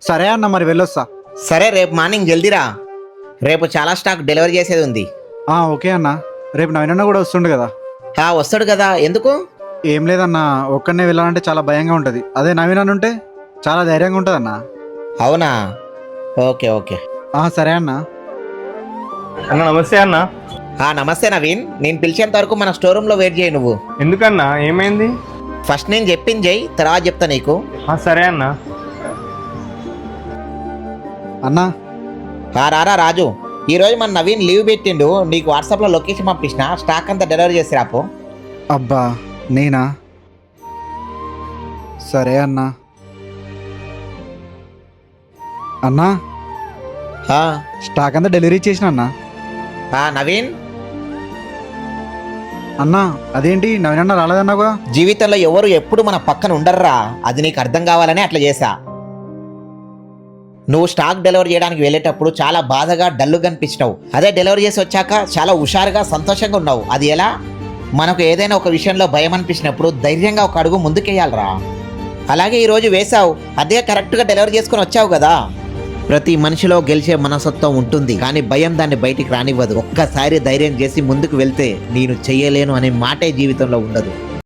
సరే అన్న, మరి వెళ్ళొస్తా. సరే రేపు మార్నింగ్ జల్దీరా. రేపు చాలా స్టాక్ డెలివరీ చేసేది ఉంది. ఓకే అన్న. రేపు నవీనన్న కూడా వస్తుండు కదా? వస్తాడు కదా, ఎందుకు? ఏం లేదన్న, ఒక్కడనే వెళ్ళాలంటే చాలా భయంగా ఉంటుంది. అదే నవీనన్న ఉంటే చాలా ధైర్యంగా ఉంటుంది అన్న. అవునా? Okay okay. సరే అన్న. అన్న నమస్తే అన్న. నమస్తే నవీన్. నేను పిలిచేంత వరకు మన స్టోర్ రూమ్లో వెయిట్ చేయి నువ్వు. ఎందుకన్నా, ఏమైంది? ఫస్ట్ నేను చెప్పింది చెయ్యి, తర్వాత చెప్తా నీకు. సరే అన్న. అన్నా రారా రాజు, ఈరోజు మన నవీన్ లీవ్ పెట్టిండు. నీకు వాట్సాప్లో లొకేషన్ పంపించిన, స్టాక్ అంతా డెలివరీ చేసి రాపో. అబ్బా, నేనా? సరే అన్నా. అన్నా, స్టాక్ అంతా డెలివరీ చేసిన అన్నా. నవీన్, అన్నా అదేంటి నవీనన్న రాలేదన్నాగా? జీవితంలో ఎవరు ఎప్పుడు మన పక్కన ఉండర్రా, అది నీకు అర్థం కావాలని అట్లా చేశా. నువ్వు స్టాక్ డెలివరీ చేయడానికి వెళ్ళేటప్పుడు చాలా బాధగా డల్లుగా అనిపించినావు. అదే డెలివరీ చేసి వచ్చాక చాలా హుషారుగా సంతోషంగా ఉన్నావు. అది ఎలా? మనకు ఏదైనా ఒక విషయంలో భయం అనిపించినప్పుడు ధైర్యంగా ఒక అడుగు ముందుకేయాలరా. అలాగే ఈరోజు వేసావు, అదే కరెక్ట్గా డెలివరీ చేసుకుని వచ్చావు కదా. ప్రతి మనిషిలో గెలిచే మనసత్వం ఉంటుంది, కానీ భయం దాన్ని బయటికి రానివ్వదు. ఒక్కసారి ధైర్యం చేసి ముందుకు వెళ్తే నేను చెయ్యలేను అనే మాటే జీవితంలో ఉండదు.